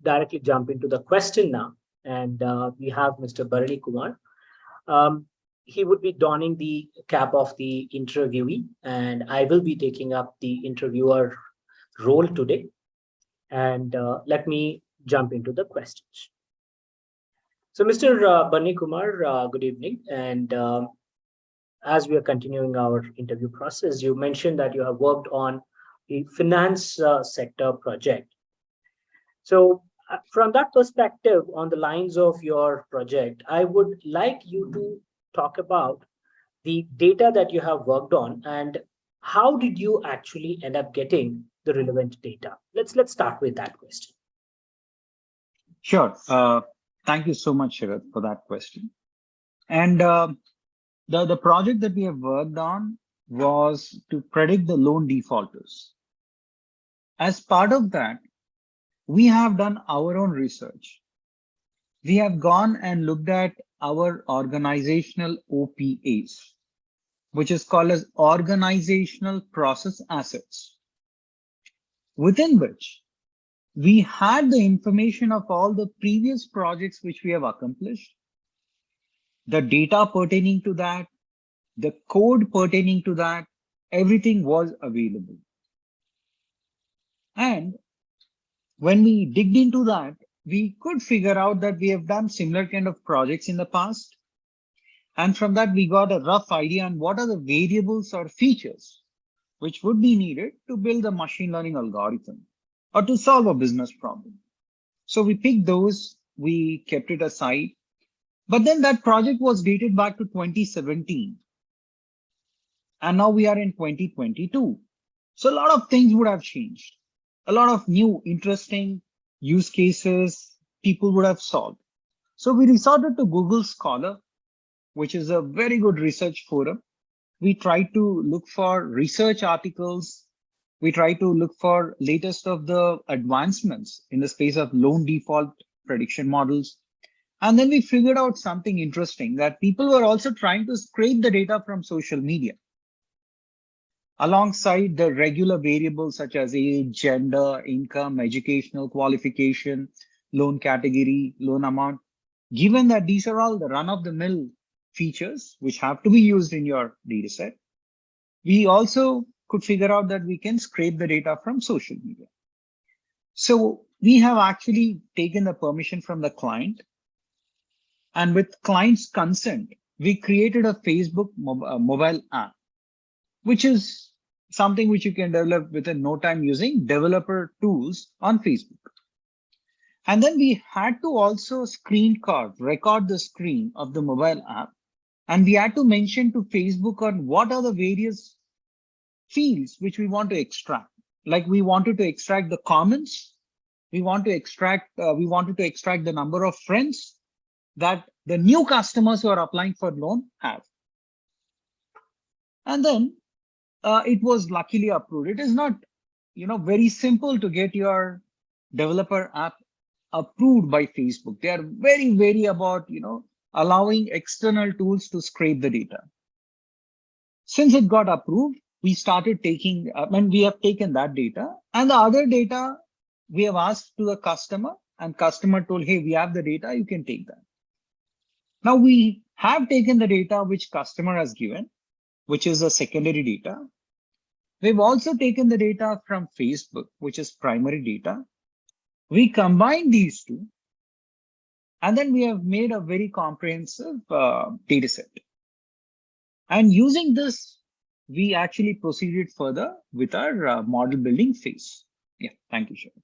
directly jump into the question now. And we have Mr. Bharani Kumar. He would be donning the cap of the interviewee, and I will be taking up the interviewer role today. And let me jump into the questions. So, Mr. Bharani Kumar, good evening. And as we are continuing our interview process, you mentioned that you have worked on the finance sector project. So from that perspective, on the lines of your project, I would like you to talk about the data that you have worked on and how did you actually end up getting the relevant data? Let's start with that question. Sure. Thank you so much, Sharat, for that question. And the project that we have worked on was to predict the loan defaulters. As part of that, we have done our own research. We have gone and looked at our organizational OPAs, which is called as organizational process assets, within which we had the information of all the previous projects which we have accomplished, the data pertaining to that, the code pertaining to that, everything was available. And when we digged into that, we could figure out that we have done similar kind of projects in the past. And from that, we got a rough idea on what are the variables or features which would be needed to build a machine learning algorithm or to solve a business problem. So we picked those, we kept it aside. But then that project was dated back to 2017. And now we are in 2022. So a lot of things would have changed. A lot of new interesting use cases people would have solved. So we resorted to Google Scholar, which is a very good research forum. We tried to look for research articles. We tried to look for latest of the advancements in the space of loan default prediction models. And then we figured out something interesting, that people were also trying to scrape the data from social media, alongside the regular variables such as age, gender, income, educational qualification, loan category, loan amount. Given that these are all the run-of-the-mill features which have to be used in your data set, we also could figure out that we can scrape the data from social media. So we have actually taken the permission from the client, and with client's consent, we created a Facebook mobile app, which is something which you can develop within no time using developer tools on Facebook. And then we had to also record the screen of the mobile app. And we had to mention to Facebook on what are the various fields which we want to extract. Like we wanted to extract the comments. We wanted to extract the number of friends that the new customers who are applying for loan have. And then it was luckily approved. It is not, very simple to get your developer app approved by Facebook. They are very wary about, allowing external tools to scrape the data. Since it got approved, we started taking, we have taken that data, and the other data we have asked to the customer, and customer told, hey, we have the data, you can take that. Now we have taken the data which customer has given, which is the secondary data. We've also taken the data from Facebook, which is primary data. We combine these two, and then we have made a very comprehensive data set. And using this, we actually proceeded further with our model building phase. Yeah, thank you, Sharat.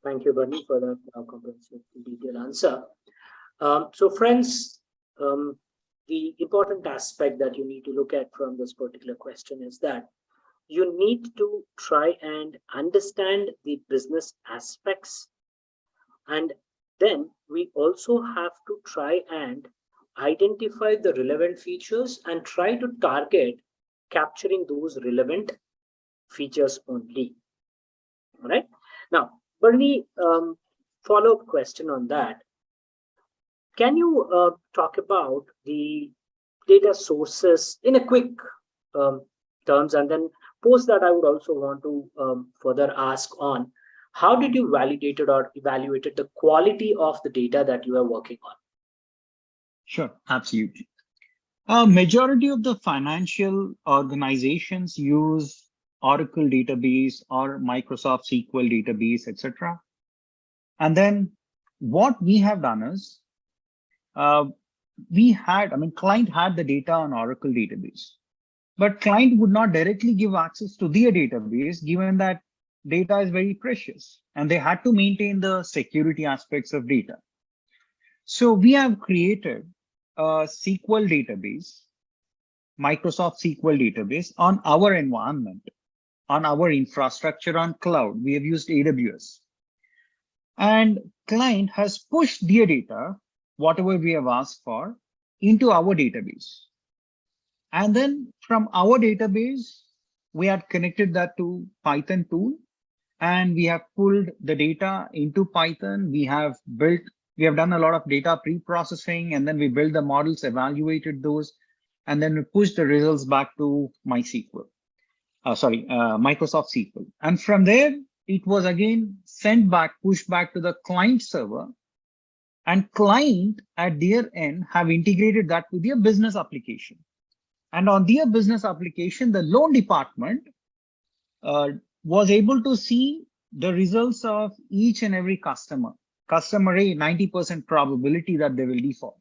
Thank you, Bharani, for that comprehensive detailed answer. So friends, the important aspect that you need to look at from this particular question is that you need to try and understand the business aspects. And then we also have to try and identify the relevant features and try to target capturing those relevant features only. All right. Now, Bharani, follow-up question on that. Can you talk about the data sources in a quick terms, and then post that I would also want to further ask on how did you validate it or evaluated the quality of the data that you are working on? Sure, absolutely. A majority of the financial organizations use Oracle database or Microsoft SQL database, etc. And then what we have done is client had the data on Oracle database, but client would not directly give access to their database given that data is very precious and they had to maintain the security aspects of data. So we have created a SQL database, Microsoft SQL database on our environment, on our infrastructure on cloud. We have used AWS. And client has pushed their data, whatever we have asked for, into our database. And then from our database, we had connected that to Python tool, and we have pulled the data into Python. We have done a lot of data pre-processing, and then we built the models, evaluated those, and then we pushed the results back to Microsoft SQL. And from there, it was again pushed back to the client server, and client at their end have integrated that with their business application. And on their business application, the loan department was able to see the results of each and every customer. Customer A, 90% probability that they will default.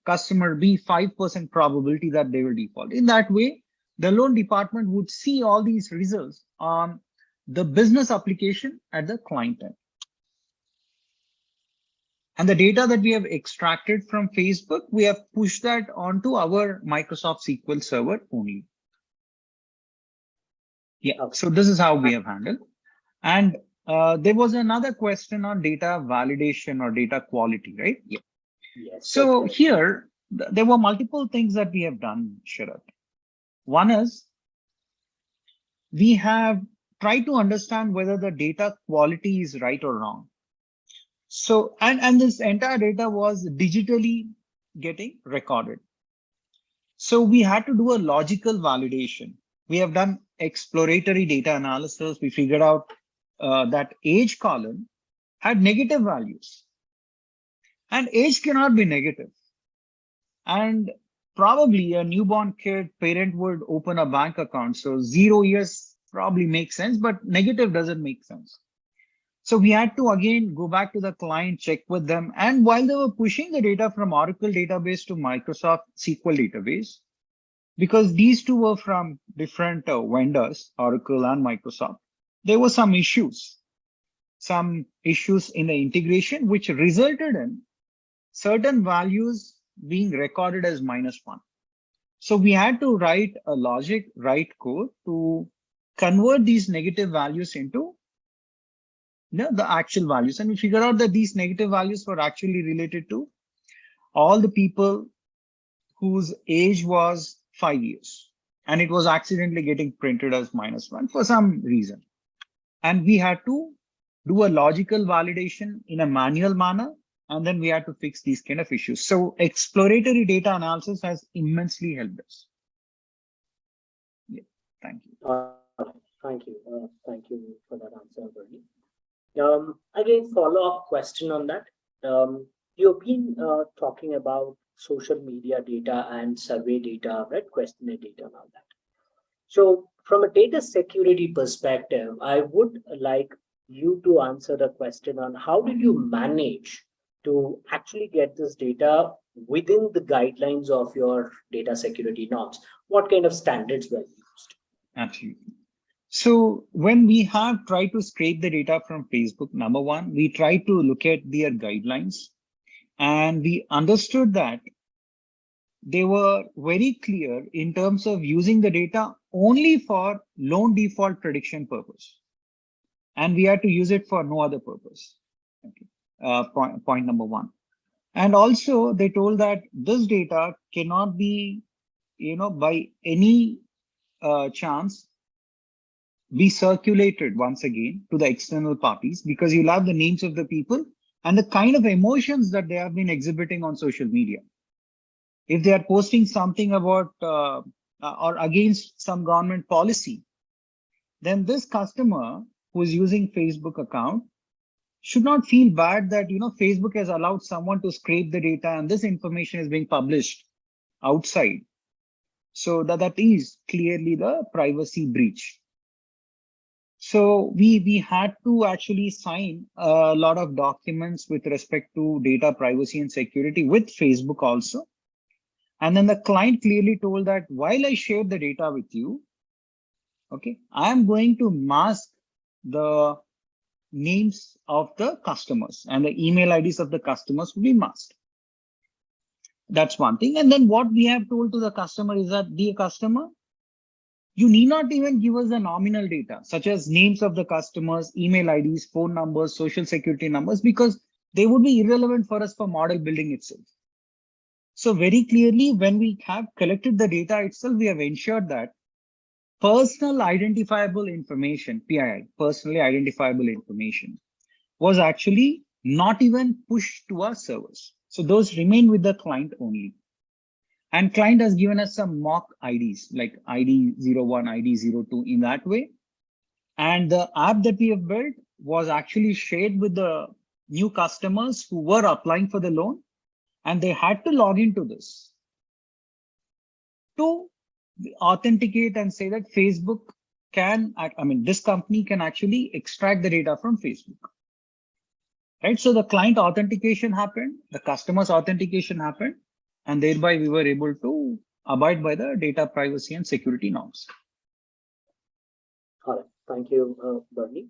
Customer B, 5% probability that they will default. In that way, the loan department would see all these results on the business application at the client end. And the data that we have extracted from Facebook, we have pushed that onto our Microsoft SQL server only. Yeah, so this is how we have handled. And there was another question on data validation or data quality, right? Yeah. Yes. So here, there were multiple things that we have done, Sharat. One is we have tried to understand whether the data quality is right or wrong. So, and this entire data was digitally getting recorded. So we had to do a logical validation. We have done exploratory data analysis. We figured out that age column had negative values, and age cannot be negative. And probably a newborn kid parent would open a bank account. So 0 years probably makes sense, but negative doesn't make sense. So we had to again go back to the client, check with them. And while they were pushing the data from Oracle database to Microsoft SQL database, because these two were from different vendors, Oracle and Microsoft, there were some issues in the integration, which resulted in certain values being recorded as -1. So we had to write a logic, write code to convert these negative values into the actual values. And we figured out that these negative values were actually related to all the people whose age was 5 years. And it was accidentally getting printed as -1 for some reason. And we had to do a logical validation in a manual manner. And then we had to fix these kind of issues. So exploratory data analysis has immensely helped us. Yeah, thank you. Thank you. Thank you for that answer, Bharani. Again, follow-up question on that. You've been talking about social media data and survey data, right? Questionnaire data and all that. So from a data security perspective, I would like you to answer the question on how did you manage to actually get this data within the guidelines of your data security norms? What kind of standards were used? Absolutely. So when we have tried to scrape the data from Facebook, number one, we tried to look at their guidelines, and we understood that they were very clear in terms of using the data only for loan default prediction purpose. And we had to use it for no other purpose. Okay. Point number one. And also they told that this data cannot be, by any chance be circulated once again to the external parties, because you'll have the names of the people and the kind of emotions that they have been exhibiting on social media. If they are posting something about or against some government policy, then this customer who is using Facebook account should not feel bad that, Facebook has allowed someone to scrape the data and this information is being published outside. So that is clearly the privacy breach. So we had to actually sign a lot of documents with respect to data privacy and security with Facebook also. And then the client clearly told that while I share the data with you, okay, I am going to mask the names of the customers and the email IDs of the customers will be masked. That's one thing. And then what we have told to the customer is that, dear customer, you need not even give us the nominal data, such as names of the customers, email IDs, phone numbers, social security numbers, because they would be irrelevant for us for model building itself. So very clearly, when we have collected the data itself, we have ensured that personal identifiable information, PII, personally identifiable information, was actually not even pushed to our servers. So those remain with the client only. And client has given us some mock IDs like ID 01, ID 02 in that way. And the app that we have built was actually shared with the new customers who were applying for the loan. And they had to log into this to authenticate and say that Facebook can, this company can actually extract the data from Facebook. Right? So the client authentication happened, the customer's authentication happened, and thereby we were able to abide by the data privacy and security norms. All right. Thank you, Bharani.